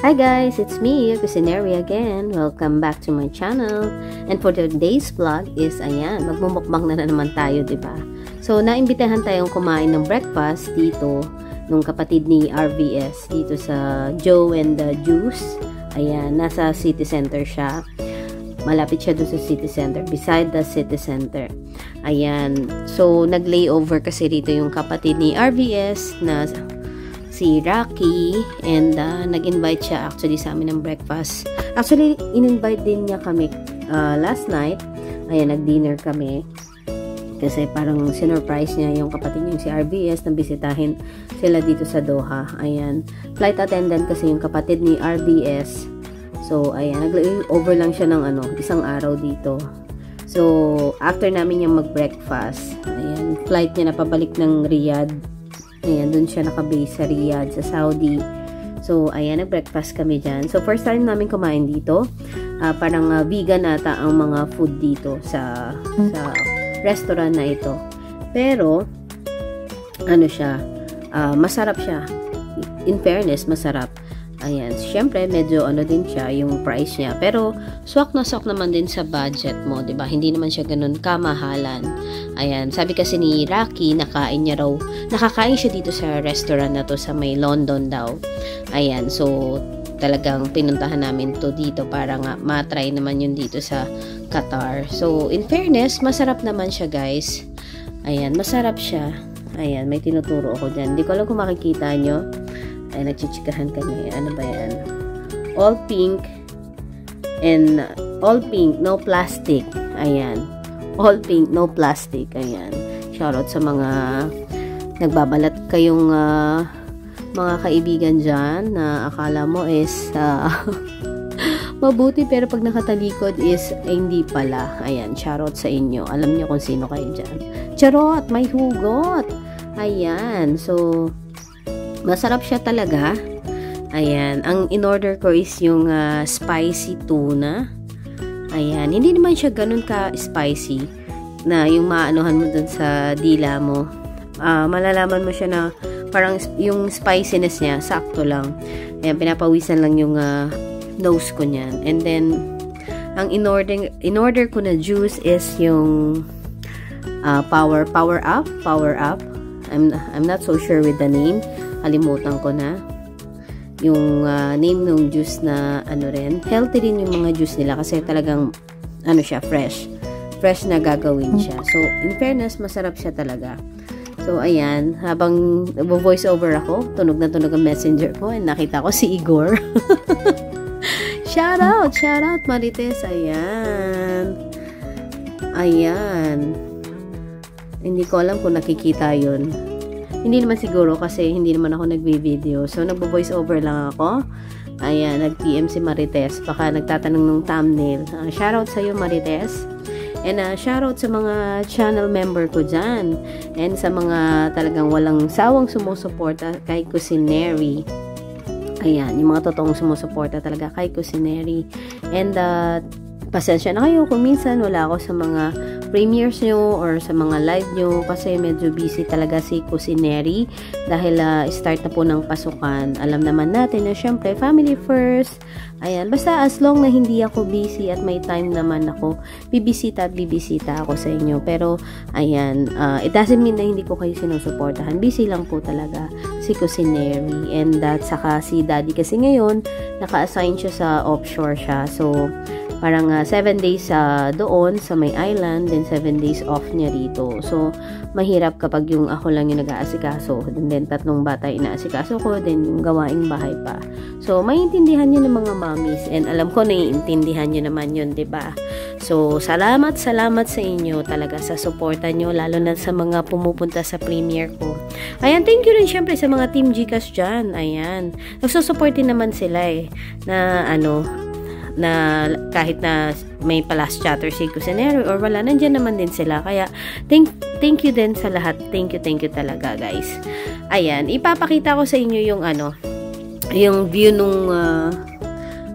Hi guys, it's me, Cusinary again. Welcome back to my channel. And for today's vlog is, ayan, magmumukbang na naman tayo, diba? So, naimbitahan tayong kumain ng breakfast dito nung kapatid ni RVS dito sa Joe and the Juice. Ayan, nasa city center siya. Malapit siya doon sa city center, beside the city center. Ayan, so nag-layover kasi dito yung kapatid ni RVS na si Rocky, and nag-invite siya actually sa amin ng breakfast. Actually, in-invite din niya kami last night. Ayan, nag-dinner kami. Kasi parang sinurprise niya yung kapatid niya, si RVS, na bisitahin sila dito sa Doha. Ayan, flight attendant kasi yung kapatid ni RVS. So, ayan, nag-over lang siya ng isang araw dito. So, after namin yung mag-breakfast, ayan, flight niya na pabalik ng Riyadh. Ayan, dun siya nakabase sa Riyadh, sa Saudi. So, ayan, nag-breakfast kami dyan. So, first time namin kumain dito. Parang vegan ata ang mga food dito sa restaurant na ito. Pero, siya, masarap siya. In fairness, masarap. Ayan, syempre medyo din siya yung price niya, pero swak na swak naman din sa budget mo, 'di ba? Hindi naman siya ganoon kamahalan. Ayan, sabi kasi ni Rocky, nakakain siya dito sa restaurant na to sa may London daw. Ayan, so talagang pinuntahan namin to dito para nga matry naman yun dito sa Qatar. So, in fairness, masarap naman siya, guys. Ayan, masarap siya. Ayan, may tinuturo ako dyan. Hindi ko alam kung makikita nyo. Ay, nagchichikahan kami. Ano ba yan? All pink no plastic. Ayan. All pink, no plastic. Ayan. Shoutout sa mga nagbabalat kayong mga kaibigan dyan na akala mo is mabuti, pero pag nakatalikod is hindi pala. Ayan. Shoutout sa inyo. Alam niyo kung sino kayo dyan. Charot! May hugot! Ayan. So, masarap siya talaga. Ayan. Ang in-order ko is yung spicy tuna. Ayan. Hindi naman siya ganun ka-spicy na yung maanuhan mo dun sa dila mo. Malalaman mo siya na parang yung spiciness niya, sakto lang. Ayan. Pinapawisan lang yung nose ko niyan. And then, ang in-order ko na juice is yung power up. I'm not so sure with the name. Kalimutan ko na yung name ng juice na rin. Healthy din yung mga juice nila kasi talagang siya, fresh na gagawin siya. So, in fairness, masarap siya talaga. So, ayan, habang voice over ako, tunog na tunog ang messenger ko, and nakita ko si Igor. shout out Marites. Ayan, hindi ko alam kung nakikita yun. Hindi naman siguro kasi hindi naman ako nagbi-video. So, nagbo-voice over lang ako. Ayan, nag-PM si Marites. Baka nagtatanong ng thumbnail. Shoutout sa iyo, Marites. And shoutout sa mga channel member ko dyan. And sa mga talagang walang sawang sumusuporta kay Cusinary. Ayan, yung mga totoong sumusuporta talaga kay Cusinary. And pasensya na kayo kung minsan wala ako sa mga premieres nyo or sa mga live nyo kasi medyo busy talaga si Cusinary dahil start na po ng pasukan. Alam naman natin na syempre family first. Ayan, basta as long na hindi ako busy at may time naman ako, bibisita ako sa inyo. Pero ayan, it doesn't mean na hindi ko kayo sinusuportahan. Busy lang po talaga si Cusinary. And saka si Daddy kasi ngayon naka-assign siya sa offshore siya. So parang 7 days doon sa may island, then 7 days off niya rito. So, mahirap kapag yung ako lang yung nag-aasikaso. Then, 3 bata inaasikaso ko, then yung gawaing bahay pa. So, maiintindihan nyo ng mga mommies. And alam ko, naiintindihan nyo naman yun, diba? So, salamat sa inyo talaga sa suporta nyo, lalo na sa mga pumupunta sa premiere ko. Ayan, thank you rin syempre sa mga Team Gcash dyan. Ayan. Nagsusupport din naman sila na kahit na may palas chatter si Cusinary or wala, nandyan naman din sila. Kaya, thank you din sa lahat. Thank you talaga, guys. Ayan, ipapakita ko sa inyo yung yung view nung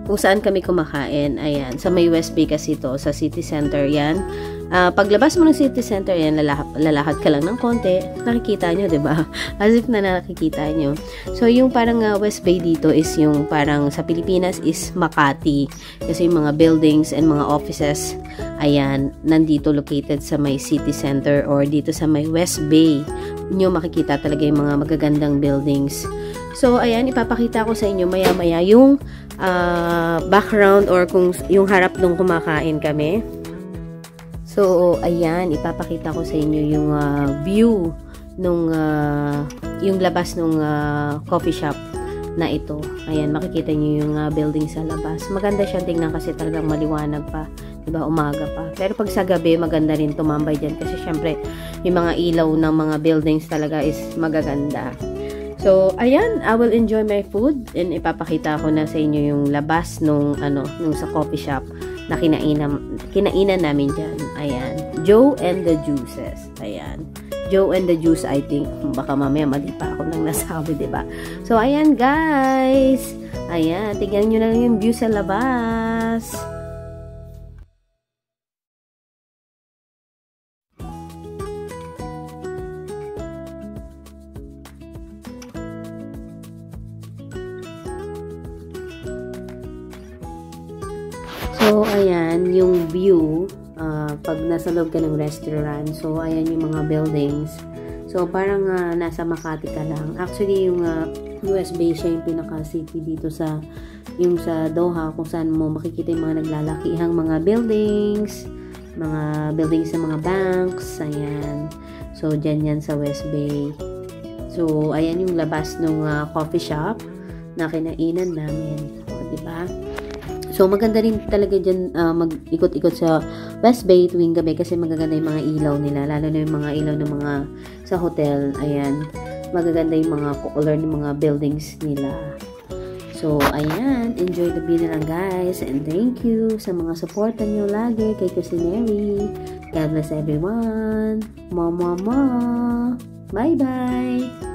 kung saan kami kumakain. Ayan, sa may West Bay kasi ito, sa city center yan. Paglabas mo ng city center, yan, lalakad ka lang ng konti, nakikita nyo, diba? As if na nakikita nyo. So, yung parang West Bay dito is yung parang sa Pilipinas is Makati. Kasi yung mga buildings and mga offices, ayan, nandito located sa may city center or dito sa may West Bay. Nyo makikita talaga yung mga magagandang buildings. So, ayan, ipapakita ko sa inyo maya-maya yung background or kung yung harap nung kumakain kami. So, ayan, ipapakita ko sa inyo yung view nung yung labas nung coffee shop na ito. Ayan, makikita niyo yung building sa labas. Maganda siya tingnan kasi talagang maliwanag pa. Diba, umaga pa. Pero pag sa gabi, maganda rin tumambay dyan kasi syempre, yung mga ilaw ng mga buildings talaga is magaganda. So, ayan, I will enjoy my food and ipapakita ko na sa inyo yung labas nung sa coffee shop na kinainan namin dyan. Ayan. Joe and the Juices. Ayan. Joe and the Juice, I think. Baka mamaya mali pa ako nang nasabi, diba? So, ayan, guys. Ayan. Tignan nyo na lang yung view sa labas. So, ayan, yung view, pag nasa loob ka ng restaurant. So, ayan yung mga buildings. So, parang nasa Makati ka lang. Actually, yung West Bay siya yung pinaka-city dito sa Doha, kung saan mo makikita yung mga naglalakihang mga buildings ng mga banks. Ayan. So, dyan yan sa West Bay. So, ayan yung labas ng coffee shop na kinainan namin. O, diba? So, maganda rin talaga dyan mag-ikot-ikot sa West Bay tuwing gabi kasi magaganda yung mga ilaw nila. Lalo na yung mga ilaw ng mga sa hotel. Ayan. Magaganda yung mga color ng mga buildings nila. So, ayan. Enjoy the view na lang, guys. And thank you sa mga supportan nyo lagi kay Cusinary. God bless everyone. Mama. Bye-bye.